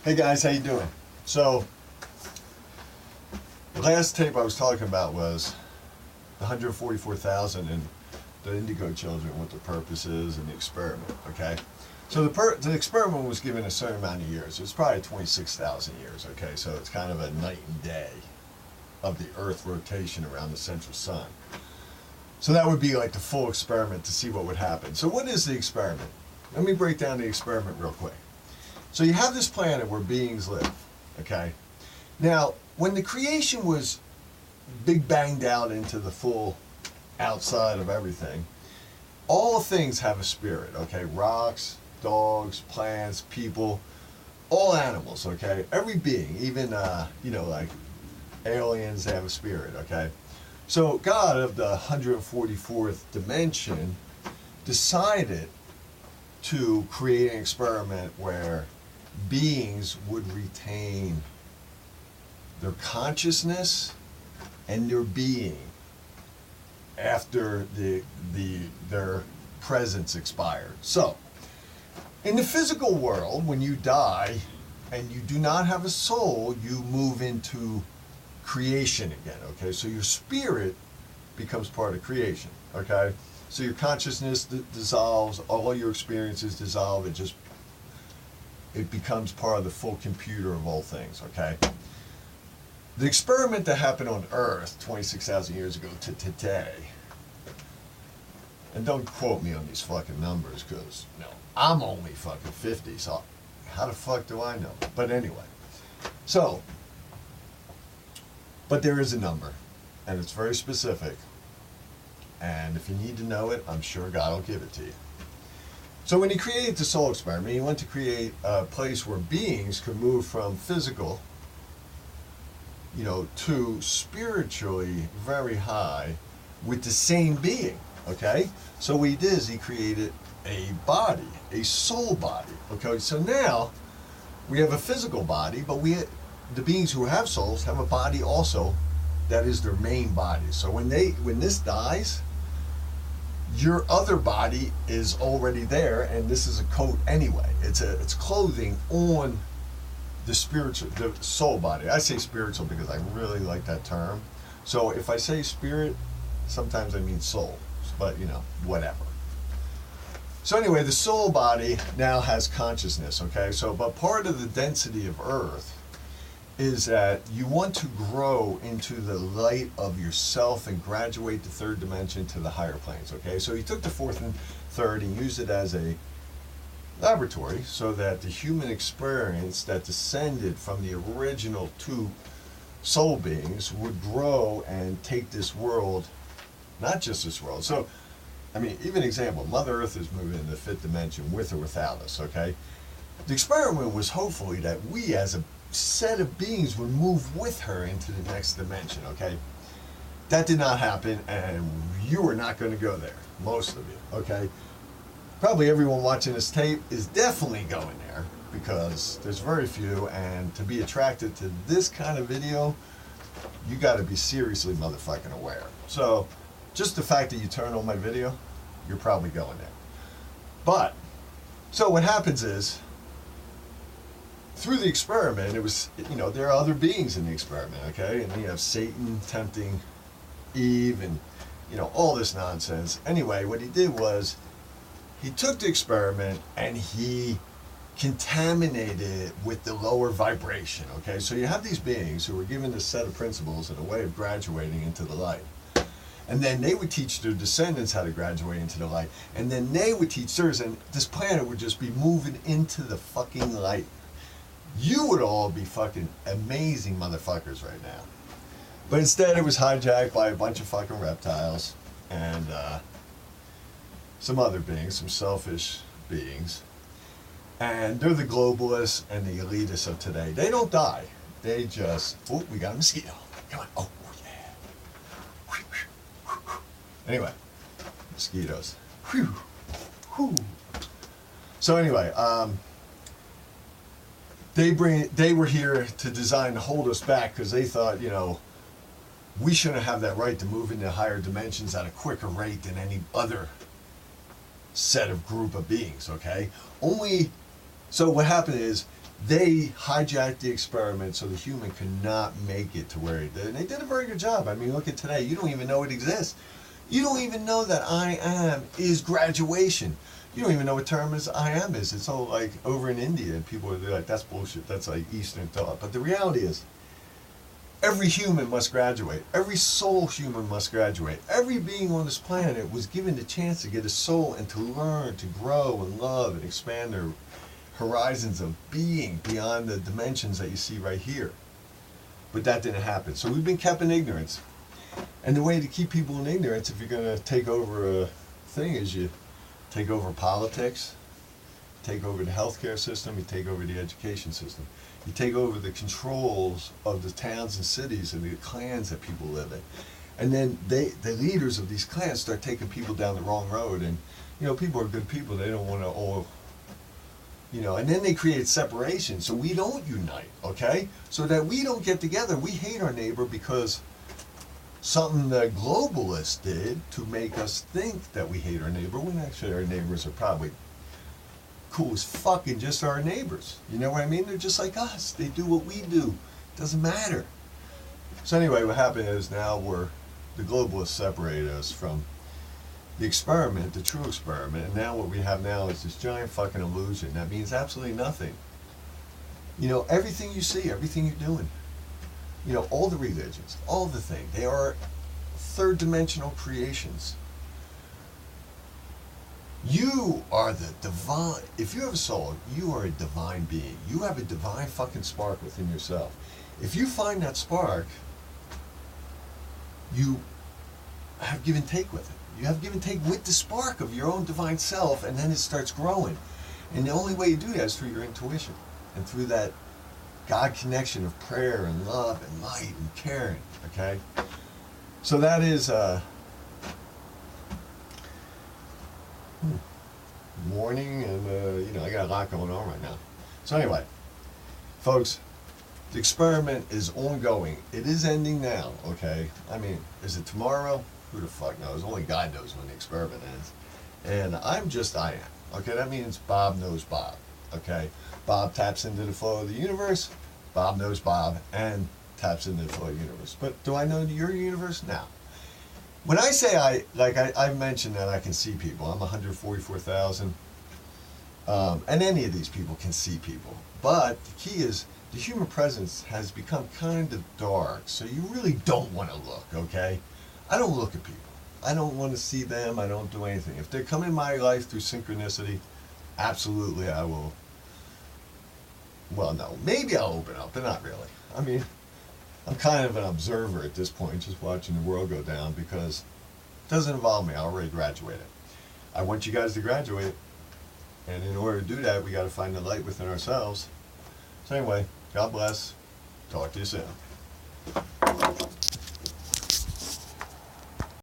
Hey guys, how you doing? So, the last tape I was talking about was the 144,000 and the indigo children, what the purpose is, and the experiment, okay? So the experiment was given a certain amount of years. It's probably 26,000 years, okay? So it's kind of a night and day of the Earth rotation around the central sun. So that would be like the full experiment to see what would happen. So what is the experiment? Let me break down the experiment real quick. So you have this planet where beings live, okay? Now, when the creation was big banged out into the full outside of everything, all things have a spirit, okay? Rocks, dogs, plants, people, all animals, okay? Every being, even, like aliens, they have a spirit, okay? So God of the 144th dimension decided to create an experiment where beings would retain their consciousness and their being after their presence expired. So, in the physical world, when you die and you do not have a soul, you move into creation again, okay? So your spirit becomes part of creation, okay? So your consciousness dissolves, all your experiences dissolve, it becomes part of the full computer of all things, okay? The experiment that happened on Earth 26,000 years ago to today, and don't quote me on these fucking numbers, because, I'm only fucking 50, so how the fuck do I know? But anyway, but there is a number, and it's very specific, and if you need to know it, I'm sure God will give it to you. So when he created the soul experiment, he wanted to create a place where beings could move from physical, to spiritually very high with the same being, okay? So what he did is he created a body, a soul body, okay? So now we have a physical body, but the beings who have souls have a body also that is their main body. So when this dies, your other body is already there, and this is a coat anyway. It's clothing on the soul body. I say spiritual because I really like that term. So if I say spirit, sometimes I mean soul, but whatever. So anyway, the soul body now has consciousness, okay? But part of the density of Earth is that you want to grow into the light of yourself and graduate the third dimension to the higher planes, okay? So he took the fourth and third and used it as a laboratory so that the human experience that descended from the original two soul beings would grow and take this world, not just this world. So, even example, Mother Earth is moving in the fifth dimension with or without us, okay? The experiment was hopefully that we as a set of beings would move with her into the next dimension, okay? That did not happen, and you are not going to go there, most of you, okay? Probably everyone watching this tape is definitely going there because there's very few, and to be attracted to this kind of video, you got to be seriously motherfucking aware. So, just the fact that you turn on my video, you're probably going there. But, so what happens is, through the experiment, it was, there are other beings in the experiment, okay? And you have Satan tempting Eve and, all this nonsense. Anyway, what he did was, he took the experiment and he contaminated it with the lower vibration, okay? So you have these beings who were given this set of principles and a way of graduating into the light. And then they would teach their descendants how to graduate into the light. And then they would teach theirs, and this planet would just be moving into the fucking light. You would all be fucking amazing motherfuckers right now. But instead it was hijacked by a bunch of fucking reptiles and some other beings, some selfish beings. And they're the globalists and the elitists of today. They don't die. They just, we got a mosquito. Come on. Oh, yeah. Anyway, mosquitoes. Whew. Whew. So anyway, they were here to design to hold us back because they thought, we shouldn't have that right to move into higher dimensions at a quicker rate than any other set of group of beings, okay? So what happened is they hijacked the experiment so the human could not make it to where it did. And they did a very good job. I mean, look at today. You don't even know it exists. You don't even know that I am is graduation. You don't even know what term is I am is. It's all like over in India, and people are like, that's bullshit. That's like Eastern thought. But the reality is, every human must graduate. Every soul human must graduate. Every being on this planet was given the chance to get a soul and to learn, to grow and love and expand their horizons of being beyond the dimensions that you see right here. But that didn't happen. So we've been kept in ignorance. And the way to keep people in ignorance, if you're going to take over a thing, is you take over politics, take over the healthcare system, you take over the education system. You take over the controls of the towns and cities and the clans that people live in. And then the leaders of these clans start taking people down the wrong road. And, people are good people. They don't want to all, and then they create separation so we don't unite, okay? So that we don't get together. We hate our neighbor because something the globalists did to make us think that we hate our neighbor, when actually our neighbors are probably cool as fucking just our neighbors. You know what I mean? They're just like us. They do what we do. Doesn't matter. So anyway, what happened is now the globalists separated us from the experiment, the true experiment, and now what we have now is this giant fucking illusion. That means absolutely nothing. Everything you see, everything you're doing, all the religions, all the things, they are third dimensional creations. You are the divine. If you have a soul, you are a divine being. You have a divine fucking spark within yourself. If you find that spark, you have give and take with it. You have give and take with the spark of your own divine self, and then it starts growing. And the only way you do that is through your intuition and through that God connection of prayer and love and light and caring, okay? So that is morning, and I got a lot going on right now. So anyway, folks, the experiment is ongoing. It is ending now, okay? I mean, is it tomorrow? Who the fuck knows? Only God knows when the experiment ends. And I am. Okay, that means Bob knows Bob. Okay? Bob taps into the flow of the universe. Bob knows Bob and taps into the flow of the universe. But do I know your universe? No. When I say I've mentioned that I can see people. I'm 144,000. And any of these people can see people. But the key is the human presence has become kind of dark. So you really don't want to look, okay? I don't look at people. I don't want to see them. I don't do anything. If they come in my life through synchronicity, absolutely I will. Well, no. Maybe I'll open up, but not really. I mean, I'm kind of an observer at this point, just watching the world go down, because it doesn't involve me. I already graduated. I want you guys to graduate. And in order to do that, we got to find the light within ourselves. So anyway, God bless. Talk to you soon.